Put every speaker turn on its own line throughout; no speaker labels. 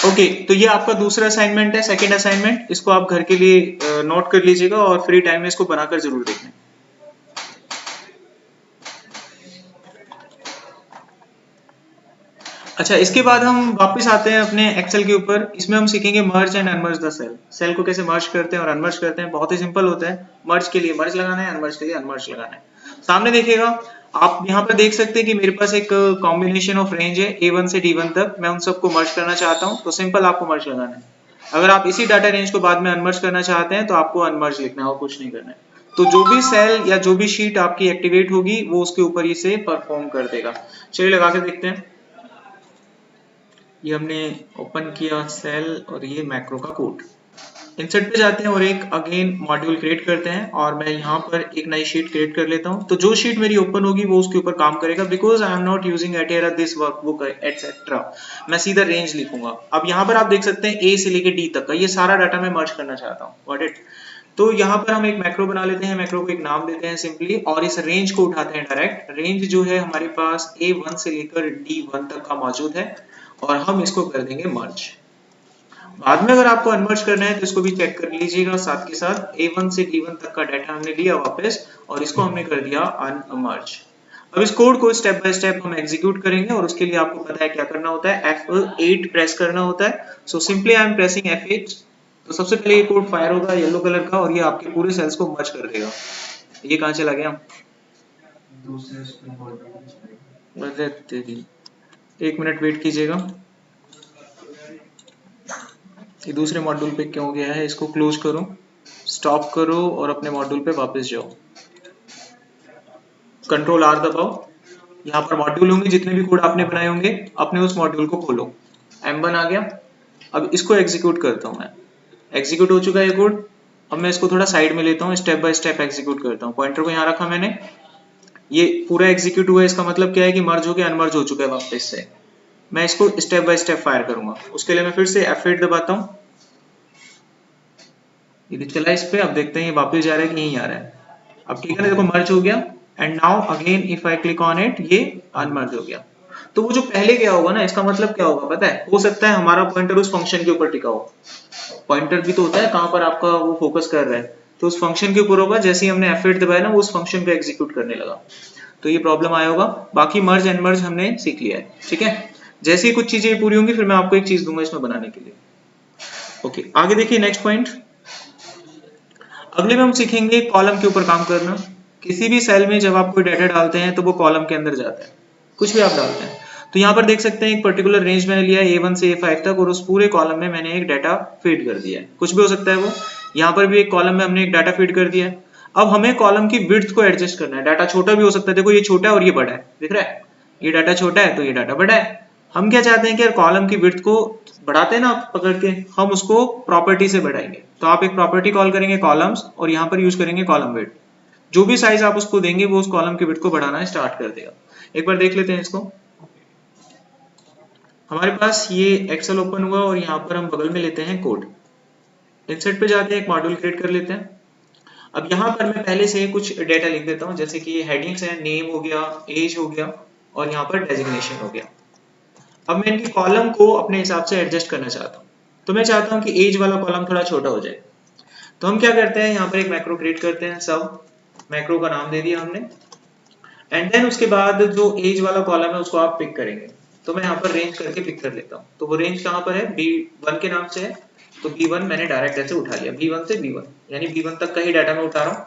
Okay, तो ये आपका दूसरा असाइनमेंट है, सेकंड असाइनमेंट। इसको आप घर के लिए नोट कर लीजिएगा और फ्री टाइम में इसको बनाकर जरूर देखना। अच्छा, इसके बाद हम वापस आते हैं अपने एक्सेल के ऊपर। इसमें हम सीखेंगे merge and unmerge the cell. Cell को कैसे मर्ज करते हैं और अनमर्ज करते हैं। बहुत ही सिंपल होता है। मर्ज के लिए मर्ज लगाना है, अनमर्ज के लिए अनमर्ज लगाना है। सामने देखिएगा, आप यहाँ पर देख सकते हैं कि मेरे पास एक कॉम्बिनेशन ऑफ रेंज है A1 से D1 तक। मैं उन सबको मर्ज करना चाहता हूँ, तो सिंपल आपको मर्ज लगाना है। अगर आप इसी डाटा रेंज को बाद में अनमर्ज करना चाहते हैं तो आपको अनमर्ज लिखना है और कुछ नहीं करना है। तो जो भी सेल या जो भी शीट आपकी एक्टिवेट होगी वो उसके ऊपर इसे परफॉर्म कर देगा। चलिए लगा के देखते हैं। ये हमने ओपन किया सेल और ये मैक्रो का कोड। इंसर्ट पे जाते हैं और एक अगेन मॉड्यूल क्रिएट करते हैं और मैं यहाँ पर एक नई शीट क्रिएट कर लेता हूँ। तो जो शीट मेरी ओपन होगी वो उसके ऊपर काम करेगा, because I am not using etcetera this workbook etcetera. मैं सीधा रेंज लिखूंगा। अब यहाँ पर आप देख सकते हैं A से लेके D तक का ये सारा डाटा मैं मर्ज करना चाहता हूँ। Got it. तो यहाँ पर हम एक मैक्रो बना लेते हैं। मैक्रो को एक नाम देते हैं सिंपली और इस रेंज को उठाते हैं डायरेक्ट। रेंज जो है हमारे पास A1 से लेकर D1 तक का मौजूद है और हम इसको कर देंगे मर्ज। बाद में अगर आपको अनमर्ज करना है तो इसको भी चेक कर लीजिएगा। साथ के साथ A1 से D1 तक का डाटा हमने लिया वापस और इसको हमने कर दिया अनमर्ज। अब इस कोड को स्टेप बाय स्टेप हम एग्जीक्यूट करेंगे और उसके लिए आपको पता है क्या करना होता है, F8 प्रेस करना होता है। So simply I am pressing F8। तो सबसे पहले ये कोड फायर होगा येलो कलर का और ये आपके पूरे सेल्स को मर्ज कर देगा। ये कहाँ चला गया? एक मिनट वेट कीजिएगा। ये दूसरे मॉड्यूल पे क्यों गया है? इसको क्लोज करो, स्टॉप करो और अपने मॉड्यूल पे वापस जाओ। कंट्रोल R दबाओ। यहाँ पर मॉड्यूल होंगे, जितने भी कोड आपने बनाए होंगे अपने उस मॉड्यूल को खोलो। M1 आ गया। अब इसको एग्जीक्यूट करता हूँ मैं। एग्जीक्यूट हो चुका है ये कोड। अब मैं इसको थोड़ा साइड में लेता हूँ, स्टेप बाय स्टेप एग्जीक्यूट करता हूँ। पॉइंटर को यहाँ रखा मैंने, ये पूरा एग्जीक्यूट हुआ। इसका मतलब क्या है कि मर्ज होकर अनमर्ज हो चुका है वापस से। मैं इसको स्टेप बाय स्टेप फायर करूंगा। उसके लिए मैं फिर से F8 दबाता हूँ। ये चला इस पे। अब देखते हैं ये वापस जा रहा है कि नहीं आ रहा है। अब ठीक है ना, देखो मर्ज हो गया। And now again if I click on it ये अनमर्ज हो गया। तो वो जो पहले गया होगा ना, इसका मतलब क्या होगा पता है? हो सकता है हमारा पॉइंटर उस फंक्शन के ऊपर टिका हो। पॉइंटर भी तो होता है कहां पर आपका वो फोकस कर रहा है, तो उस फंक्शन के ऊपर होगा। जैसे ही हमने F8 दबाया ना, वो उस फंक्शन को एग्जीक्यूट करने लगा। तो ये प्रॉब्लम आया होगा। बाकी मर्ज एंड मर्ज हमने सीख लिया है, ठीक है। जैसे ही कुछ चीजें पूरी होंगी फिर मैं आपको एक चीज दूंगा इसमें बनाने के लिए। ओके, आगे देखिए नेक्स्ट पॉइंट। अगले में हम सीखेंगे कॉलम के ऊपर काम करना। किसी भी सेल में जब आप कोई डाटा डालते हैं तो वो कॉलम के अंदर जाता है, कुछ भी आप डालते हैं। तो यहाँ पर देख सकते हैं एक पर्टिकुलर रेंज मैंने लिया है A1 से A5 तक और उस पूरे कॉलम में मैंने एक डाटा फीड कर दिया है। कुछ भी हो सकता है वो। यहाँ पर भी एक कॉलम में हमने एक डाटा फीड कर दिया है। अब हमें कॉलम की विड्थ को एडजस्ट करना है। डाटा छोटा भी हो सकता है, देखो ये छोटा है और ये बड़ा है, दिख रहा है? ये डाटा छोटा है तो ये डाटा बड़ा है। हम क्या चाहते हैं कि यार कॉलम की विड्थ को बढ़ाते हैं ना आप पकड़ के, हम उसको प्रॉपर्टी से बढ़ाएंगे। तो आप एक प्रॉपर्टी कॉल करेंगे कॉलम्स और यहाँ पर यूज करेंगे कॉलम विड्थ। जो भी साइज आप उसको देंगे वो उस कॉलम की विड्थ को बढ़ाना स्टार्ट कर देगा। एक बार देख लेते हैं इसको। हमारे पास ये एक्सेल ओपन हुआ और यहाँ पर हम बगल में लेते हैं कोड। इंसर्ट पे जाते हैं, एक मॉड्यूल क्रिएट कर लेते हैं। अब यहाँ पर मैं पहले से कुछ डेटा लिख देता हूँ, जैसे कि ये हेडिंग्स है, नेम हो गया, एज हो गया और यहाँ पर डेजिग्नेशन हो गया। अब मैं इनकी कॉलम को अपने हिसाब से एडजस्ट करना चाहता हूँ। तो मैं चाहता हूँ कि एज वाला कॉलम थोड़ा छोटा हो जाए। तो हम क्या करते हैं, यहाँ पर एक मैक्रो क्रिएट करते हैं। सब मैक्रो का नाम दे दिया हमने। एंड देन उसके बाद जो एज वाला कॉलम है उसको आप पिक करेंगे। तो मैं यहाँ पर रेंज करके पिक कर लेता हूँ। तो वो रेंज कहाँ पर है? B1 के नाम से है। तो B1 मैंने डायरेक्ट ऐसे उठा लिया, B1 से B1, यानी B1 तक का ही डाटा मैं उठा रहा हूँ।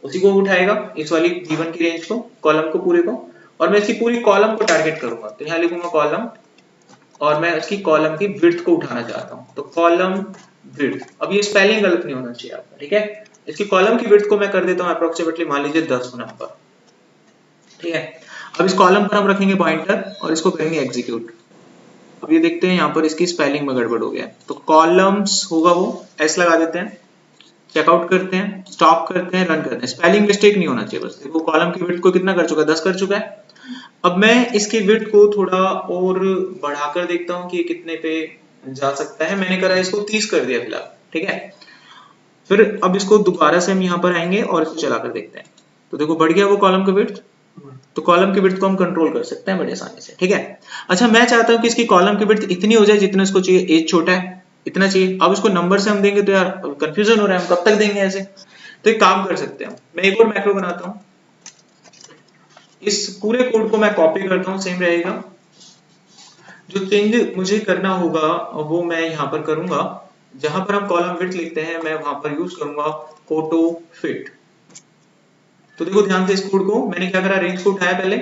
उसी को उठाएगा, इस वाली B1 की रेंज को, कॉलम को पूरे को। और मैं इसकी पूरी कॉलम को टारगेट करूंगा। तो यहाँ लिखूंगा कॉलम और मैं इसकी कॉलम की विड्थ को उठाना चाहता हूँ। तो कॉलम विड्थ। अब ये स्पेलिंग गलत नहीं होना चाहिए आपका, ठीक है। इसकी कॉलम की विड्थ को मैं कर देता हूँ अप्रोक्सीमेटली, मान लीजिए 10 नंबर, ठीक है। अब इस कॉलम पर हम रखेंगे पॉइंटर और इसको करेंगे एग्जीक्यूट। अब ये देखते हैं यहाँ पर इसकी स्पेलिंग में गड़बड़ हो गया है। तो कॉलम्स होगा वो, एस लगा देते हैं, चेकआउट करते हैं, स्टॉप करते हैं, रन करते हैं। स्पेलिंग मिस्टेक नहीं होना चाहिए बस। देखो कॉलम की विड्थ को कितना कर चुका है? 10 कर चुका है। अब मैं इसकी विड्थ को थोड़ा और बढ़ाकर देखता हूँ कि कितने पे जा सकता है। मैंने करा इसको 30 कर दिया फिलहाल, ठीक है। फिर अब इसको दोबारा से हम यहाँ पर आएंगे और इसको चलाकर देखते हैं। तो देखो बढ़ गया वो कॉलम का विड्थ तो कॉलम की विड्थ को हम कंट्रोल कर सकते हैं बड़े आसानी से, ठीक है। अच्छा, मैं चाहता हूं कि इसकी कॉलम की विड्थ इतनी हो जाए जितना इसको चाहिए, एज छोटा है इतना चाहिए। अब इसको नंबर से हम देंगे तो यार कंफ्यूजन हो रहा है, हम कब तक देंगे ऐसे। तो एक काम कर सकते हैं, मैं एक और मैक्रो बनाता हूं, इस पूरे कोड को मैं कॉपी करता हूं, सेम रहेगा। जो चेंज मुझे करना होगा वो मैं यहाँ पर करूंगा, जहां पर हम कॉलम विड्थ लिखते हैं मैं वहां पर यूज करूंगा ऑटो फिट। तो देखो ध्यान से इस कोड को, मैंने क्या करा, रेंज को उठाया पहले,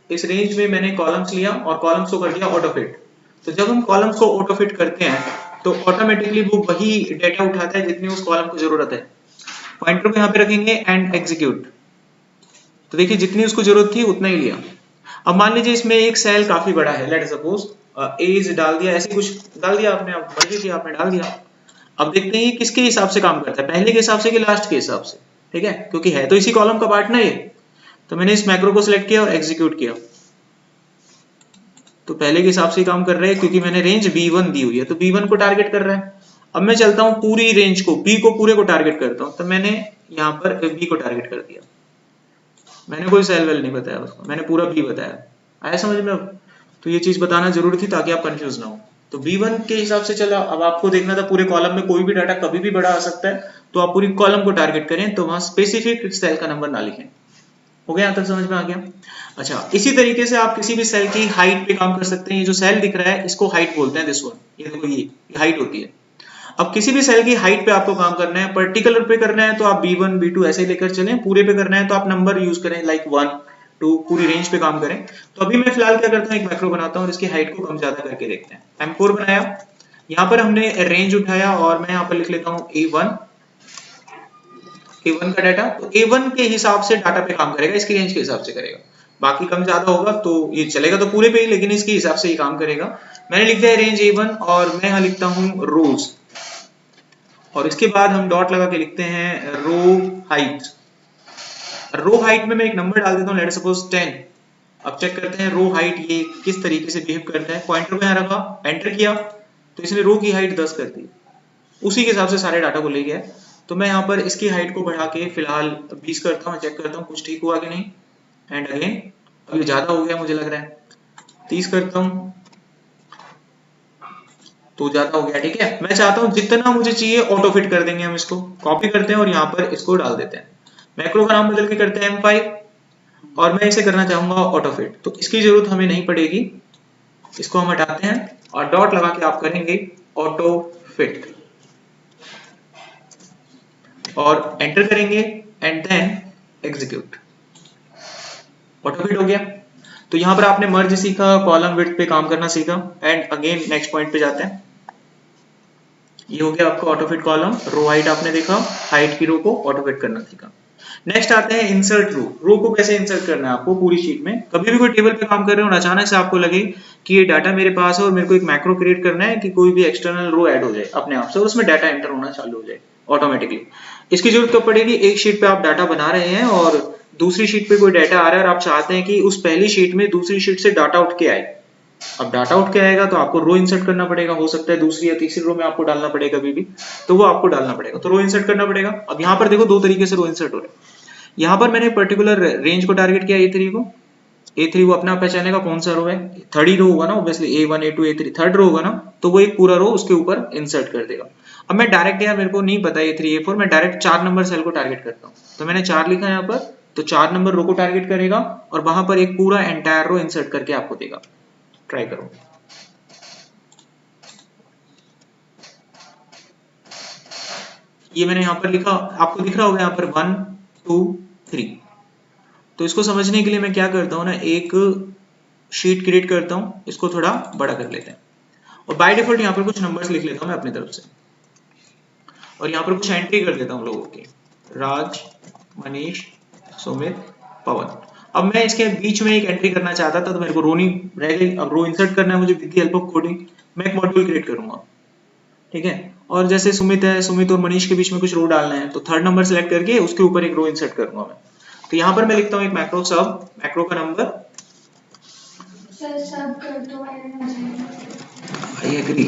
इस रेंज में मैंने कॉलम्स लिया और कॉलम्स को कर दिया ऑटो फिट। तो जब हम कॉलम्स को ऑटो फिट करते हैं तो ऑटोमेटिकली वो वही डेटा उठाता है जितनी उस कॉलम को जरूरत है। पॉइंटर को यहाँ पे रखेंगे एंड एग्जीक्यूट। तो देखिए जितनी उसको जरूरत थी उतना ही लिया। अब मान लीजिए इसमें एक सेल काफी बड़ा है, लेट सपोज एज डाल दिया, ऐसे कुछ डाल दिया आपने, अब मर्जी थी आपने डाल दिया। अब देखते हैं किसके हिसाब से काम करता है, पहले के हिसाब से कि लास्ट के हिसाब से, ठीक है, क्योंकि है तो इसी कॉलम का पार्ट ना ये। तो मैंने इस मैक्रो को सिलेक्ट किया और एग्जीक्यूट किया, तो पहले के हिसाब से ही काम कर रहा है क्योंकि मैंने रेंज B1 दी हुई है, तो B1 को टारगेट कर रहा है। अब मैं चलता हूं पूरी रेंज को, B को पूरे को टारगेट करता हूं, तो मैंने यहाँ पर B को टारगेट कर दिया, मैंने कोई सेल वेल नहीं बताया उसको, मैंने पूरा B बताया। आया समझ में अब? तो ये चीज बताना जरूरी थी ताकि आप कंफ्यूज ना हो। तो B1 के हिसाब से चला। अब आपको देखना था पूरे कॉलम में कोई भी डाटा कभी भी बड़ा आ सकता है, तो आप पूरी कॉलम को टारगेट करें, तो वहां स्पेसिफिक सेल का नंबर ना लिखें। हो गया, यहाँ तक समझ में आ गया? अच्छा, इसी तरीके से आप किसी भी सेल की हाइट पे काम कर सकते हैं। ये जो सेल दिख रहा है इसको हाइट बोलते हैं, दिस वन, ये देखो ये हाइट होती है। अब किसी भी सेल की हाइट पे आपको काम करना है, पर्टिकुलर पे करना है तो आप B1 B2 ऐसे लेकर चलें, पूरे पे करना है तो आप नंबर यूज करें, लाइक 1 2, पूरी रेंज पे काम करें। तो अभी मैं फिलहाल क्या करता हूँ, एक मैक्रो बनाता हूँ और इसकी हाइट को कम ज्यादा करके देखते हैं। M4 बनाया, यहाँ पर हमने रेंज उठाया और मैं यहाँ पर लिख लेता हूँ A1 का डाटा। तो A1 के हिसाब से डाटा पे काम करेगा, इसकी रेंज के हिसाब से करेगा। बाकी कम ज्यादा होगा तो ये चलेगा तो पूरे पे ही, लेकिन इसके हिसाब से ही काम करेगा। मैंने लिख दिया रेंज A1 और मैं यहाँ लिखता हूँ रोज, और इसके बाद हम डॉट लगा के लिखते हैं रो हाइट। रो हाइट में मैं एक नंबर डाल देता हूँ, लेट सपोज 10। अब चेक करते हैं रो हाइट ये किस तरीके से बिहेव करता है। पॉइंटर को यहाँ रखा, एंटर किया, तो इसने रो की हाइट 10 कर दी, उसी के हिसाब से सारे डाटा को ले गया। तो मैं यहाँ पर इसकी हाइट को बढ़ा के फिलहाल 20 करता हूँ, चेक करता हूँ कुछ ठीक हुआ कि नहीं। एंड अगेन, अब ये ज्यादा हो गया मुझे लग रहा है, 30 करता हूँ तो ज्यादा हो गया, ठीक है। मैं चाहता हूँ जितना मुझे चाहिए ऑटो फिट कर देंगे हम, इसको कॉपी करते हैं और यहाँ पर इसको डाल देते हैं। मैक्रो का नाम बदल के करते हैं M5 और मैं इसे करना चाहूंगा ऑटो फिट, तो इसकी जरूरत हमें नहीं पड़ेगी, इसको हम हटाते हैं और डॉट लगा के आप करेंगे ऑटो फिट और एंटर करेंगे and then execute. Auto fit हो गया। तो यहाँ पर आपने मर्ज सीखा, कॉलम विड्थ पे काम करना सीखा, एंड अगेन नेक्स्ट पॉइंट पे जाते हैं। ये हो गया आपका auto fit column. Row height आपने देखा, हाइट की रो को ऑटो फिट करना सीखा। नेक्स्ट आते हैं इंसर्ट रो। रो को कैसे इंसर्ट करना है आपको पूरी शीट में। कभी भी कोई टेबल पे काम कर रहे हो और अचानक से आपको लगे कि ये डाटा मेरे पास है और मेरे को एक मैक्रो क्रिएट करना है कि कोई भी एक्सटर्नल रो ऐड हो जाए अपने आप से और उसमें डाटा एंटर होना चालू हो जाए ऑटोमेटिकली। इसकी जरूरत कब पड़ेगी, एक शीट पे आप डाटा बना रहे हैं और दूसरी शीट पे कोई डाटा आ रहा है और आप चाहते हैं कि उस पहली शीट में दूसरी शीट से डाटा उठ के आए। अब डाटा उठ के आएगा तो आपको रो इंसर्ट करना पड़ेगा, हो सकता है दूसरी या तीसरी रो में आपको डालना पड़ेगा कभी भी, तो वो आपको डालना पड़ेगा, तो रो इंसर्ट करना पड़ेगा। अब यहाँ पर देखो दो तरीके से रो इंसर्ट हो रहे हैं। यहाँ पर मैंने पर्टिकुलर रेंज को टारगेट किया A3 को, A3 वो अपने आप पहचानेगा कौन सा रो है, थर्ड ही रो होगा ना obviously, A1 A2 A3 third row होगा ना, तो वो एक पूरा रो उसके ऊपर इंसर्ट कर देगा। अब मैं डायरेक्ट, यार मेरे को नहीं पता A3 A4, मैं डायरेक्ट 4 नंबर सेल को टारगेट करता हूँ, तो मैंने 4 लिखा यहाँ पर, तो 4 नंबर रो को टारगेट करेगा और वहां पर एक पूरा एंटायर रो इंसर्ट करके आपको देगा। ट्राई करो। ये मैंने यहाँ पर लिखा, आपको दिख रहा होगा यहाँ पर 1 2 3। तो इसको समझने के लिए मैं क्या करता हूँ ना, एक शीट क्रिएट करता हूँ, इसको थोड़ा बड़ा कर लेते हैं और बाय डिफॉल्ट यहाँ पर कुछ नंबर्स लिख लेता हूँ मैं अपनी तरफ से और यहाँ पर कुछ एंट्री कर देता हूँ लोगों के, राज, मनीष, सुमित, पवन। अब मैं इसके बीच में एक एंट्री करना चाहता था तो मेरे को रो नहीं रह गई। अब रो इंसर्ट करना है मुझे with the help of coding, मैं एक मॉड्यूल क्रिएट करूंगा, ठीक है। और जैसे सुमित है, सुमित और मनीष के बीच में कुछ रो डालना है, तो थर्ड नंबर सेलेक्ट करके उसके ऊपर एक रो इंसर्ट करूंगा मैं। तो यहाँ पर मैं लिखता हूँ एक मैक्रो सब, मैक्रो का नंबर सब कर दो, आई एग्री,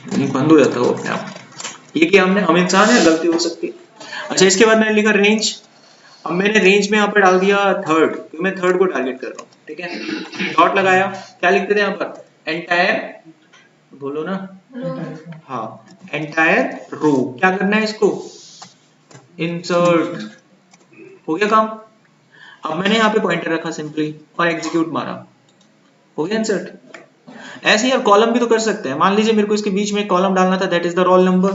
नहीं बंद हो जाता वो अपने आप, ये कि हमने हम इंसान है, गलती हो सकती है। अच्छा, इसके बाद मैंने लिखा रेंज। अब मैंने रेंज में यहाँ पर डाल दिया थर्ड, क्योंकि मैं थर्ड को टारगेट कर रहा हूँ, ठीक है। डॉट लगाया, क्या लिखते थे यहाँ पर, एंटायर, बोलो ना, हाँ, एंटायर रो। क्या करना है इसको, इंसर्ट, हो गया काम। अब मैंने यहाँ पे पॉइंटर रखा सिंपली और एग्जीक्यूट मारा, हो गया इंसर्ट। ऐसे ही आप कॉलम भी तो कर सकते हैं। मान लीजिए मेरे को इसके बीच में एक कॉलम डालना था, that is the roll number.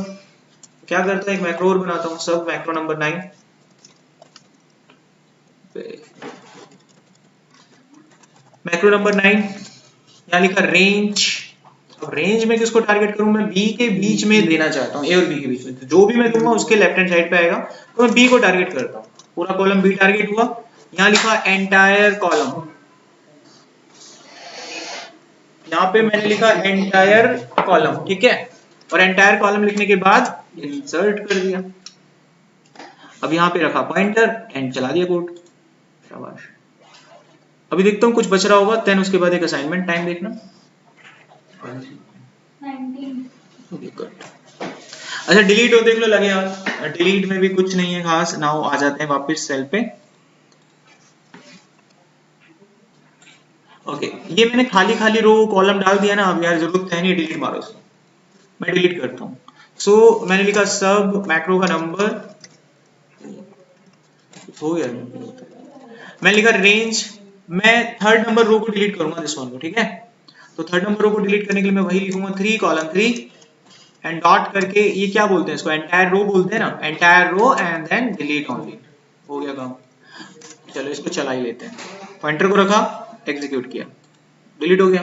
क्या करता है, एक मैक्रो और बनाता हूँ, सब मैक्रो नंबर 9, मैक्रो नंबर 9, यहाँ लिखा रेंज। अब रेंज में किसको टारगेट करूं, मैं बी के बीच में देना चाहता हूं, ए और बी के बीच में, तो जो भी मैं दूंगा उसके लेफ्ट हैंड साइड पे आएगा, तो मैं बी को टारगेट करता हूं, पूरा कॉलम बी टारगेट हुआ। यहाँ लिखा एंटायर कॉलम, यहाँ पे मैंने लिखा एंटायर कॉलम, ठीक है, और एंटायर कॉलम लिखने के बाद इंसर्ट कर दिया। अब यहाँ पे रखा पॉइंटर एंड चला दिया कोड, शाबाश। अभी देखता हूँ कुछ बच रहा होगा, देन उसके बाद एक असाइनमेंट, टाइम देखना 19। अच्छा डिलीट हो देख लो, लगे यार, डिलीट में भी कुछ नहीं है खास। नाउ आ जाते हैं वापस सेल पे। ओके, ये मैंने खाली खाली रो कॉलम डाल दिया ना, अब यार जरूरत है नहीं, डिलीट मारो इसको, मैं डिलीट करता हूँ। सो मैंने लिखा सब मैक्रो का नंबर, हो गया, मैं लिखा रेंज, मैं थर्ड नंबर रो को डिलीट करूंगा, दिस वन को, ठीक है। तो थर्ड नंबर रो को डिलीट करने के लिए मैं वही लिखूंगा 3 कॉलम 3 एंड डॉट करके, ये क्या बोलते हैं इसको, एंटायर रो बोलते हैं ना, entire row and then delete only, हो गया काम। चलो इसको चला ही लेते हैं, पॉइंटर को रखा, एग्जीक्यूट किया, डिलीट हो गया।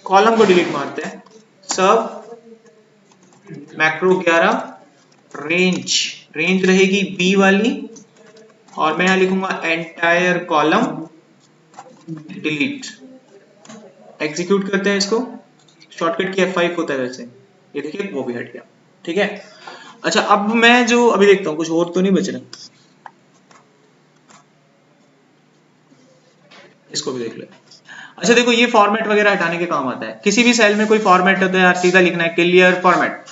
कॉलम को डिलीट मारते हैं, सब मैक्रो 11 रेंज, रेंज रहेगी बी वाली, और मैं यहां लिखूंगा एंटायर कॉलम डिलीट। एग्जीक्यूट करते हैं इसको, शॉर्टकट की F5 होता है वैसे, ये देखिए वो भी हट गया, ठीक है। अच्छा अब मैं जो अभी देखता हूँ कुछ और तो नहीं बच रहा, इसको भी देख ले। अच्छा देखो, ये फॉर्मेट वगैरह हटाने के काम आता है। किसी भी सेल में कोई फॉर्मेट होता है यार, सीधा लिखना है क्लियर फॉर्मेट।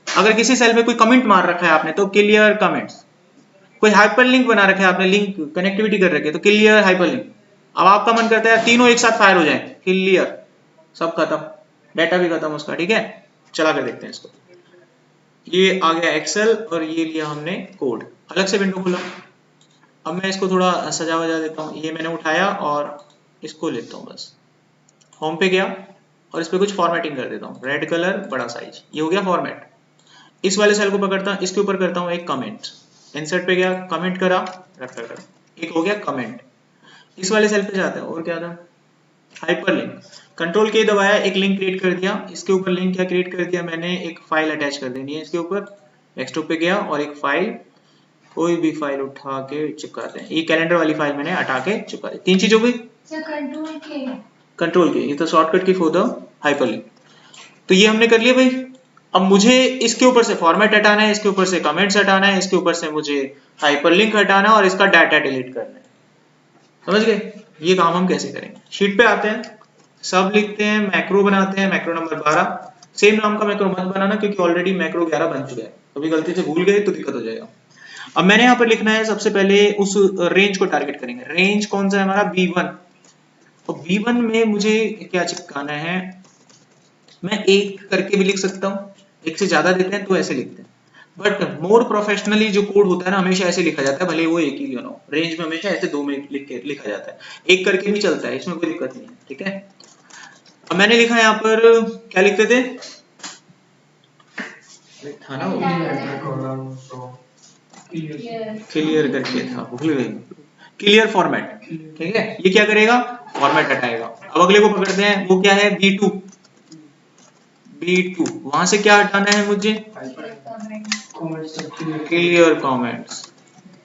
अगर किसी सेल में कोई कमेंट मार रखा है आपने तो क्लियर कमेंट्स, कोई हाइपरलिंक बना रखा है आपने, लिंक कनेक्टिविटी कर रखी है तो क्लियर हाइपरलिंक। अब आपका मन करता है तीनों एक साथ फायर हो जाए, क्लियर, सब खत्म, डाटा भी खत्म उसका, ठीक है। चला कर देखते हैं इसको, ये आ गया एक्सेल और ये लिया हमने कोड, अलग से विंडो खुला। अब मैं इसको थोड़ा सजा वजा देता हूँ, ये मैंने उठाया और इसको लेता हूँ, बस होम पे गया और इस पे कुछ फॉर्मेटिंग कर देता हूँ, रेड कलर बड़ा साइज, ये हो गया फॉर्मेट। इस वाले सेल को पकड़ता हूँ, इसके ऊपर करता हूँ एक कमेंट, इंसर्ट पे गया, कमेंट करा, रख कर, एक हो गया कमेंट। इस वाले सेल पे जाता है, और क्या था, हाइपरलिंक, कंट्रोल के दबाया, एक लिंक क्रिएट कर दिया, इसके ऊपर लिंक क्या क्रिएट कर दिया मैंने, एक फाइल अटैच कर देनी है इसके ऊपर, डेस्कटॉप पे गया और एक फाइल, कोई भी फाइल उठा के चिपकाते हैं, ये कैलेंडर वाली फाइल मैंने हटा के चिपका दी। 3 चीज हो गई, कंट्रोल के, ये तो शॉर्टकट की फॉर द हाइपरलिंक। तो ये हमने कर लिया भाई। अब मुझे इसके ऊपर से फॉर्मेट हटाना है, इसके ऊपर से कमेंट्स हटाना है, इसके ऊपर से मुझे हाइपरलिंक हटाना है और इसका डाटा डिलीट करना है, समझ गए। ये काम हम कैसे करेंगे, शीट पे आते हैं, सब लिखते हैं, मैक्रो बनाते हैं, मैक्रो नंबर 12, सेम नाम का मैक्रो मत बनाना क्योंकि ऑलरेडी मैक्रो 11 बन चुका है, कभी गलती से भूल गए तो दिक्कत हो जाएगा। अब मैंने यहाँ पर लिखना है, सबसे पहले उस रेंज को टारगेट करेंगे, रेंज कौन सा है हमारा, B1, और B1 में मुझे क्या चिपकाना है, मैं एक करके भी लिख सकता हूँ, एक से ज्यादा देते हैं तो ऐसे लिखते हैं, बट मोर प्रोफेशनली जो कोड होता है ना, हमेशा ऐसे लिखा जाता है, भले वो एक ही क्यों ना हो, रेंज में हमेशा ऐसे 2 में लिखा जाता है, एक करके भी चलता है, इसमें कोई दिक्कत नहीं है, ठीक है। अब मैंने लिखा यहाँ पर, क्या लिखते थे, था ना वो क्लियर करके था, भूल गए, क्लियर फॉर्मेट, ठीक है। ये क्या करेगा, फॉर्मेट हटाएगा। अब अगले को पकड़ते हैं, वो क्या है, B2, वहां से क्या हटाना है मुझे, क्लियर कमेंट्स,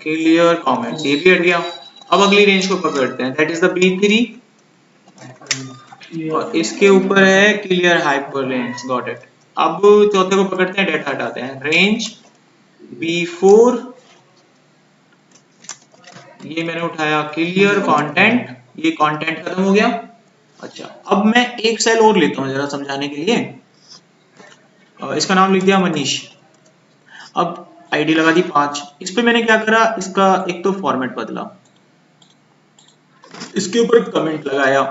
क्लियर कमेंट्स, ये भी हट गया। अब अगली रेंज को पकड़ते हैं, दैट इज द B3, और इसके ऊपर है क्लियर हाइपरलिंक्स, गॉट इट। अब चौथे को पकड़ते हैं, डाटा हटाते हैं, रेंज B4, ये मैंने उठाया क्लियर कंटेंट, ये कंटेंट खत्म हो गया। अच्छा अब मैं एक सेल और लेता हूँ जरा समझाने के लिए, इसका नाम लिख दिया मनीष। अब आईडी लगा दी 5। इस पे मैंने क्या करा, इसका एक तो फॉर्मेट बदला, इसके ऊपर कमेंट लगाया,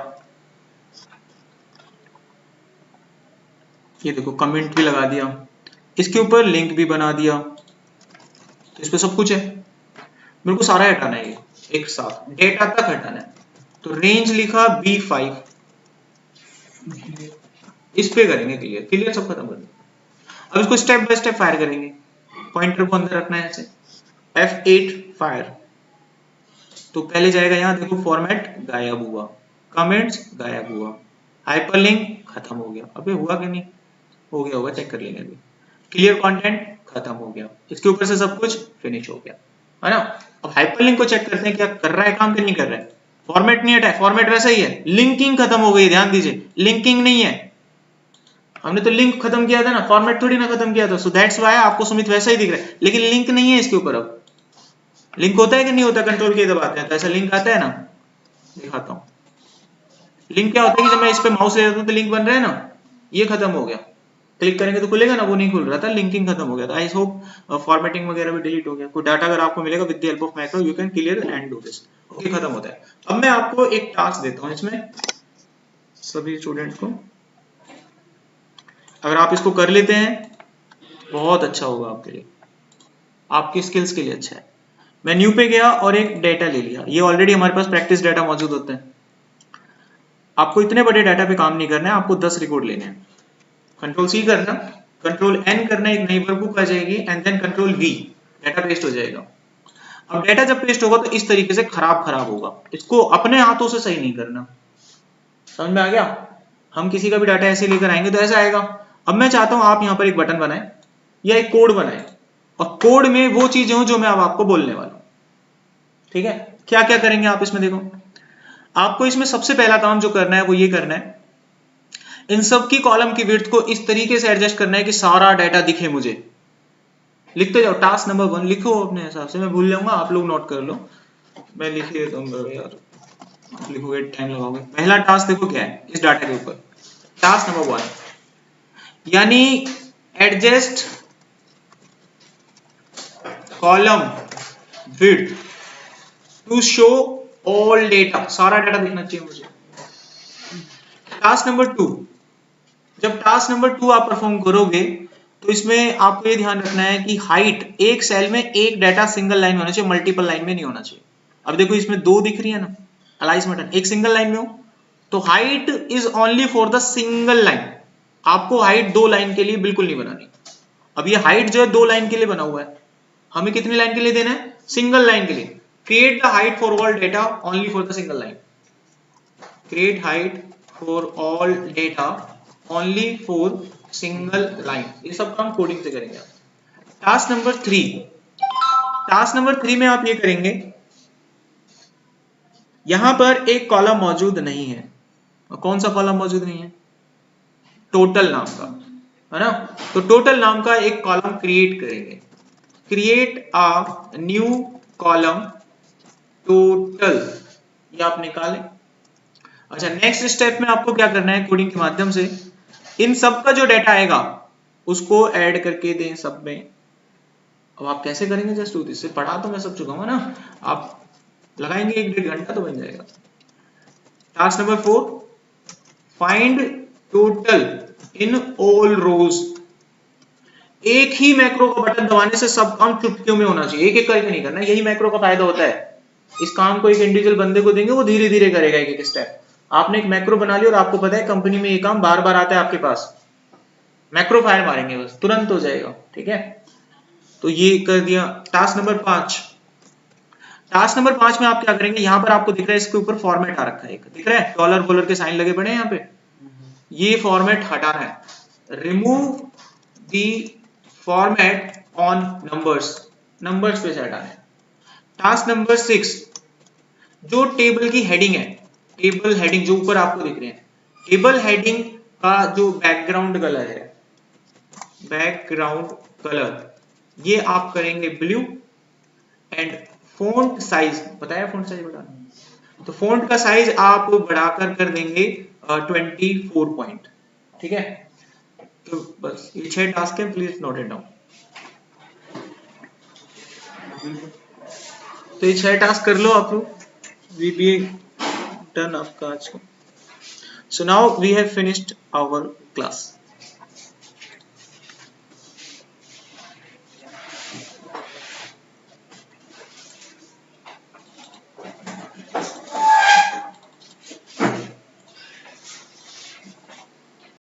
ये देखो कमेंट भी लगा दिया, इसके ऊपर लिंक भी बना दिया, तो इस पे सब कुछ है। मेरे को सारा हटाना है, ये एक साथ डेटा तक हटाना है। तो रेंज लिखा B5, इस पे करेंगे क्लियर, क्लियर सब खत्म कर दिया। अब इसको स्टेप बाय स्टेप फायर करेंगे, पॉइंटर को अंदर रखना है ऐसे, F8 फायर। तो पहले जाएगा यहाँ, देखो फॉर्मेट गायब हुआ, कमेंट्स गायब हुआ, हाइपरलिंक खत्म हो गया। अबे हुआ कि नहीं, हो गया होगा, चेक कर लेंगे अभी। क्लियर कंटेंट खत्म हो गया, इसके ऊपर से सब कुछ फिनिश हो गया, है ना। अब हाइपरलिंक को चेक करते हैं क्या कर रहा है काम कि नहीं कर रहा है। फॉर्मेट नहीं हटा है, फॉर्मेट वैसा ही है, लिंकिंग खत्म हो गई, ध्यान दीजिए लिंकिंग नहीं है, हमने तो लिंक खत्म किया था ना, फॉर्मेट थोड़ी ना खत्म किया था। सो दैट्स व्हाई आपको सुमित वैसा ही दिख रहा है, लेकिन लिंक नहीं है इसके ऊपर। अब लिंक होता है कि नहीं होता, कंट्रोल की दबाते हैं तो ऐसा लिंक आता है ना, दिखाता हूँ। लिंक क्या होता है कि जब मैं इस पे माउस ले जाता हूँ तो लिंक बन रहा है ना, ये खत्म हो गया, क्लिक करेंगे तो खुलेगा ना, वो नहीं खुल रहा था, लिंकिंग खत्म हो गया था। आई होप फॉर्मेटिंग वगैरह भी डिलीट हो गया। कोई डाटा अगर आपको मिलेगा with the help of macro you can clear and do this. Okay, खत्म होता है। अब मैं आपको एक टास्क देता हूँ इसमें सभी स्टूडेंट को, अगर आप इसको कर लेते हैं बहुत अच्छा होगा आपके लिए, आपकी स्किल्स के लिए अच्छा है। मैं न्यू पे गया और एक डेटा ले लिया, ये ऑलरेडी हमारे पास प्रैक्टिस डेटा मौजूद होते हैं। आपको इतने बड़े डाटा पे काम नहीं करना है, आपको 10 रिकॉर्ड लेने हैं। कंट्रोल C करना, कंट्रोल N करना, एक नई वर्कबुक आ जाएगी and then control V, data paste हो जाएगा। अब डाटा जब पेस्ट होगा तो इस तरीके से खराब होगा, इसको अपने हाथों से सही नहीं करना, समझ में आ गया। हम किसी का भी डाटा ऐसे लेकर आएंगे तो ऐसा आएगा। अब मैं चाहता हूं आप यहां पर एक बटन बनाएं या एक कोड बनाएं, और कोड में वो चीजें हो जो मैं अब आपको बोलने वाला हूं, ठीक है। क्या क्या करेंगे आप इसमें, देखो आपको इसमें सबसे पहला काम जो करना है वो ये करना है, इन सब की कॉलम की विड्थ को इस तरीके से एडजस्ट करना है कि सारा डाटा दिखे मुझे। लिखते जाओ, टास्क नंबर 1 लिखो अपने हिसाब से, मैं भूल जाऊंगा, आप लोग नोट कर लो, मैं लिख देता हूं यार, आप लिखोगे टाइम लगाओगे। पहला टास्क देखो क्या है इस डाटा के ऊपर, टास्क नंबर 1 यानी adjust column width to show all data, सारा डाटा दिखना चाहिए मुझे। टास्क नंबर 2, जब टास्क नंबर 2 आप परफॉर्म करोगे तो इसमें आपको ये ध्यान रखना है कि हाइट एक सेल में एक डाटा सिंगल लाइन में होना चाहिए, मल्टीपल लाइन में नहीं होना चाहिए। अब देखो इसमें 2 दिख रही है ना, अलाइस बटन, एक सिंगल लाइन में हो तो height is only for the single line, आपको हाइट 2 लाइन के लिए बिल्कुल नहीं बनानी। अब ये हाइट जो है 2 लाइन के लिए बना हुआ है, हमें कितनी लाइन के लिए देना है, सिंगल लाइन के लिए। Create the height for all data only for the single line, create height for all data only for single line, ये सब काम कोडिंग से करेंगे आप। टास्क नंबर 3, टास्क नंबर 3 में आप ये करेंगे, यहां पर एक कॉलम मौजूद नहीं है, कौन सा कॉलम मौजूद नहीं है, टोटल नाम का, है ना। तो टोटल नाम का एक कॉलम क्रिएट करेंगे, create a new column total, ये आप निकालें। अच्छा, नेक्स्ट स्टेप में आपको क्या करना है, कोडिंग के माध्यम से इन सब का जो डाटा आएगा उसको ऐड करके दें सब में। अब आप कैसे करेंगे, जस्ट टू दिस, पढ़ा तो मैं सब चुका हूं ना, आप लगाएंगे 1-1.5 घंटा तो बन जाएगा। Task number 4, find total in all rows, एक ही मैक्रो का बटन दबाने से सब काम चुटकियों में होना चाहिए, एक एक करके नहीं करना, यही मैक्रो का फायदा होता है। इस काम को एक इंडिविजुअल बंदे को देंगे, वो धीरे धीरे करेगा एक एक स्टेप। आपने एक मैक्रो बना लिया और आपको पता है कंपनी में ये काम बार बार आता है आपके पास, मैक्रो फायर मारेंगे बस तुरंत हो जाएगा, ठीक है। तो ये कर दिया। टास्क नंबर 5, टास्क नंबर 5 में आप क्या करेंगे, यहां पर आपको दिख रहा है इसके ऊपर फॉर्मेट आ रखा है, एक दिख रहा है डॉलर बॉलर के साइन लगे पड़े हैं यहाँ पे, ये फॉर्मेट हटाना है, remove the format on numbers, numbers पे से हटाना है। टास्क नंबर 6, जो टेबल की हेडिंग है, टेबल हेडिंग जो ऊपर आपको दिख रहे हैं, टेबल हेडिंग का जो बैकग्राउंड कलर है, बैकग्राउंड कलर ये आप करेंगे ब्लू, एंड फॉन्ट साइज, बताया फॉन्ट साइज बढ़ाना, तो फॉन्ट का साइज आप बढ़ाकर कर देंगे 24 पॉइंट, ठीक है। तो बस ये 6 टास्क है, प्लीज नोट इट डाउन। तो ये 6 टास्क कर लो आप लोग, वी बी डन आपका आज का। So now we have finished our class.